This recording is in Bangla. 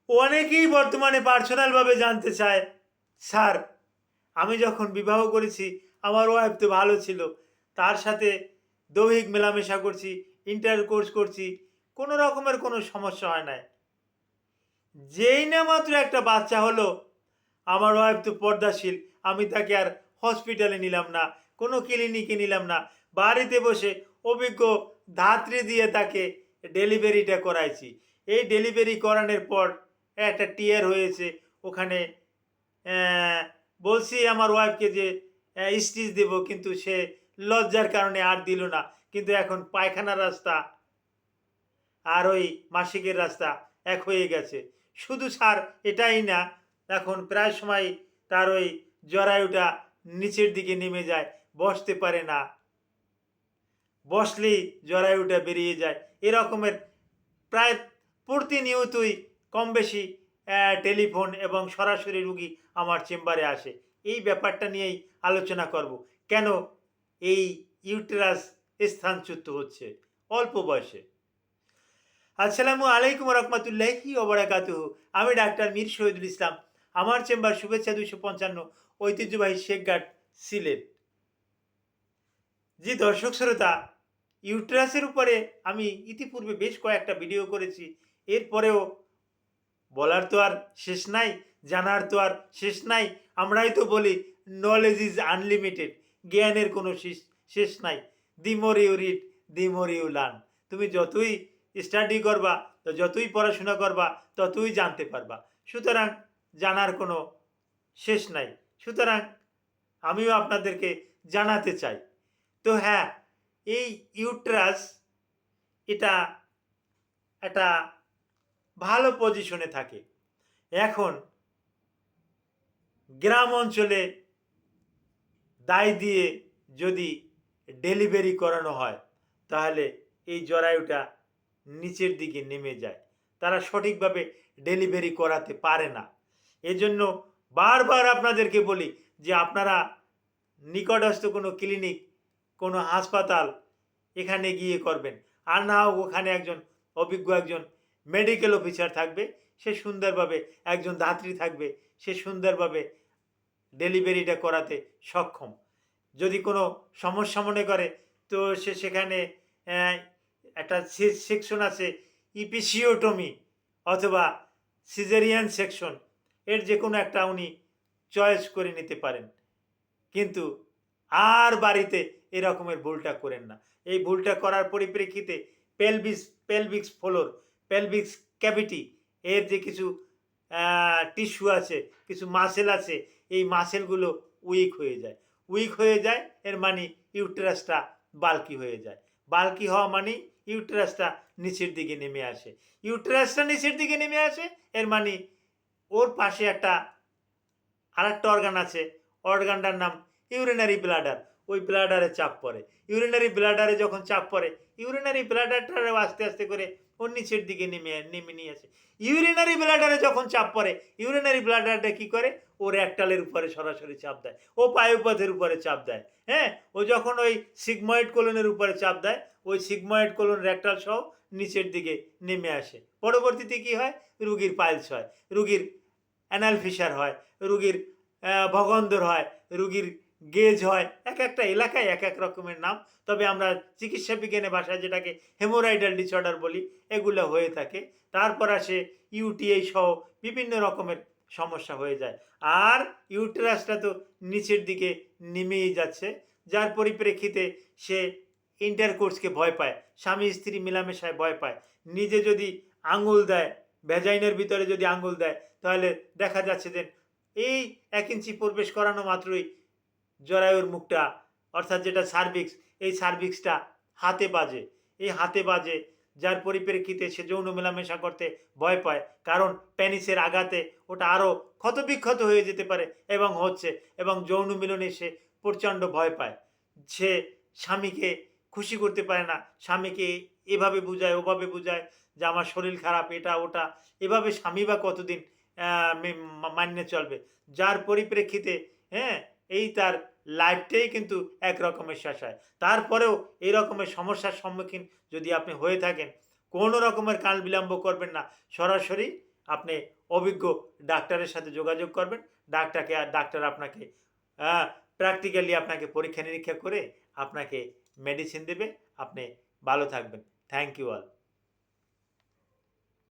অনেকেই বর্তমানে পার্সোনালভাবে জানতে চায়, স্যার আমি যখন বিবাহ করেছি আমার ওয়াইফ তো ভালো ছিল, তার সাথে দৈহিক মেলামেশা করছি, ইন্টারকোর্স করছি, কোনো রকমের কোনো সমস্যা হয় নাই। যেই না মাত্র একটা বাচ্চা হলো, আমার ওয়াইফ তো পর্দাশীল, আমি তাকে আর হসপিটালে নিলাম না, কোনো ক্লিনিকে নিলাম না, বাড়িতে বসে অভিজ্ঞ ধাত্রী দিয়ে তাকে ডেলিভারিটা করাইছি। এই ডেলিভারি করানোর পর একটা টিয়ার হয়েছে ওখানে। আহ, বলছি আমার ওয়াইফকে যে স্টিচ দেব, কিন্তু সে লজ্জার কারণে আর দিল না। কিন্তু এখন পায়খানার রাস্তা আর ওই মাসিকের রাস্তা এক হয়ে গেছে। শুধু স্যার এটাই না, এখন প্রায় সময় তার ওই জরায়ুটা নিচের দিকে নেমে যায়, বসতে পারে না, বসলেই জরায়ুটা বেরিয়ে যায়। এরকমের প্রায় প্রতিনিয়তই কম বেশি টেলিফোন এবং সরাসরি রুগী আমার চেম্বারে আসে। এই ব্যাপারটা নিয়েই আলোচনা করব, কেন এই ইউটেরাস স্থানচ্যুত হচ্ছে অল্প বয়সে। আসসালামু আলাইকুম রহমতুল্লাহি ওবরাকাতুহু। আমি ডাক্তার মীর শহীদুল ইসলাম। আমার চেম্বার শুভেচ্ছা 255, ঐতিহ্যবাহী শেখঘাট, সিলেট। জি দর্শক শ্রোতা, ইউটেরাসের উপরে আমি ইতিপূর্বে বেশ কয়েকটা ভিডিও করেছি। এরপরেও বলার তো আর শেষ নাই, জানার তো আর শেষ নাই। আমরাই তো বলি নলেজ ইজ আনলিমিটেড, জ্ঞানের কোনো শেষ নাই। The more you read, the more you learn. তুমি যতই স্টাডি করবা, তো যতই পড়াশোনা করবা, ততই জানতে পারবা। সুতরাং জানার কোনো শেষ নাই। সুতরাং আমিও আপনাদেরকে জানাতে চাই। তো হ্যাঁ, এই ইউট্রাস এটা একটা ভালো পজিশনে থাকে। এখন গ্রাম অঞ্চলে দায় দিয়ে যদি ডেলিভারি করানো হয়, তাহলে এই জরায়ুটা নিচের দিকে নেমে যায়, তারা সঠিকভাবে ডেলিভারি করাতে পারে না। এজন্য বারবার আপনাদেরকে বলি যে আপনারা নিকটস্থ কোনো ক্লিনিক, কোনো হাসপাতাল এখানে গিয়ে করবেন। আর না হোক ওখানে একজন অভিজ্ঞ একজন মেডিকেল অফিসার থাকবে, সে সুন্দরভাবে একজন ধাত্রী থাকবে, সে সুন্দরভাবে ডেলিভারিটা করাতে সক্ষম। যদি কোনো সমস্যা মনে করে, তো সে সেখানে একটা সেকশন আছে ইপিসিওটমি অথবা সিজারিয়ান সেকশন, এর যে কোনো একটা উনি চয়েস করে নিতে পারেন। কিন্তু আর বাড়িতে এরকমের ভুলটা করেন না। এই ভুলটা করার পরিপ্রেক্ষিতে পেলভিক্স ফ্লোর, পেলভিক্স ক্যাভিটি, এর যে কিছু টিস্যু আছে, কিছু মাসেল আছে, এই মাসেলগুলো উইক হয়ে যায়। উইক হয়ে যায় এর মানে ইউটেরাসটা বাল্কি হয়ে যায়। বাল্কি হওয়া মানে ইউটেরাসটা নিচের দিকে নেমে আসে। ইউটেরাসটা নিচের দিকে নেমে আসে এর মানে ওর পাশে একটা আরেকটা অর্গান আছে, অর্গানটার নাম ইউরিনারি ব্লাডার। ওই ব্লাডারে চাপ পড়ে। ইউরিনারি ব্লাডারে যখন চাপ পড়ে, ইউরিনারি ব্লাডারটাও আস্তে আস্তে করে ওর নিচের দিকে নেমে নিয়ে আসে। ইউরিনারি ব্লাডারে যখন চাপ পড়ে, ইউরিনারি ব্লাডারটা কি করে, ও রেকটালের উপরে সরাসরি চাপ দেয়, ও পায়ুপথের উপরে চাপ দেয়। হ্যাঁ, ও যখন ওই সিগময়েড কোলনের উপরে চাপ দেয়, ওই সিগময়েড কোলন রেকটাল সহ নিচের দিকে নেমে আসে। পরবর্তীতে কি হয়, রুগীর পাইলস হয়, রুগীর অ্যানাল ফিসার হয়, রুগীর ভগন্দর হয়, রুগীর গেজ হয়। এক একটা এলাকায় এক এক রকমের নাম, তবে আমরা চিকিৎসা বিজ্ঞানের ভাষায় যেটাকে হেমোরাইডাল ডিসঅর্ডার বলি, এগুলো হয়ে থাকে। তারপর আসে ইউটিআই সহ বিভিন্ন রকমের সমস্যা হয়ে যায়। আর ইউটেরাসটা তো নিচের দিকে নেমেই যাচ্ছে, যার পরিপ্রেক্ষিতে সে ইন্টারকোর্সকে ভয় পায়, স্বামী স্ত্রী মেলামেশায় ভয় পায়। নিজে যদি আঙুল দেয়, ভ্যাজাইনের ভিতরে যদি আঙুল দেয়, তাহলে দেখা যাচ্ছে যে এই 1 ইঞ্চি প্রবেশ করানো মাত্রই জরায়ুর মুখটা, অর্থাৎ যেটা সার্ভিক্স, এই সার্ভিক্সটা হাতে বাজে। এই হাতে বাজে, যার পরিপ্রেক্ষিতে সে যৌন মেলামেশা করতে ভয় পায়, কারণ প্যানিসের আঘাতে ওটা আরও ক্ষতবিক্ষত হয়ে যেতে পারে এবং হচ্ছে, এবং যৌন মিলনে সে প্রচণ্ড ভয় পায়। সে স্বামীকে খুশি করতে পারে না, স্বামীকে এভাবে বুঝায় ওভাবে বুঝায় যে আমার শরীর খারাপ, এটা ওটা, এভাবে স্বামী বা কতদিন মান্য চলবে, যার পরিপ্রেক্ষিতে হ্যাঁ এই তার লাইফটাই কিন্তু এক রকমের শেষ হয়। তারপরেও এই রকমের সমস্যার সম্মুখীন যদি আপনি হয়ে থাকেন, কোনো রকমের কাল বিলম্ব করবেন না, সরাসরি আপনি অভিজ্ঞ ডাক্তারের সাথে যোগাযোগ করবেন। ডাক্তার আপনাকে প্র্যাকটিক্যালি আপনাকে পরীক্ষা নিরীক্ষা করে আপনাকে মেডিসিন দেবে। আপনি ভালো থাকবেন। Thank you all.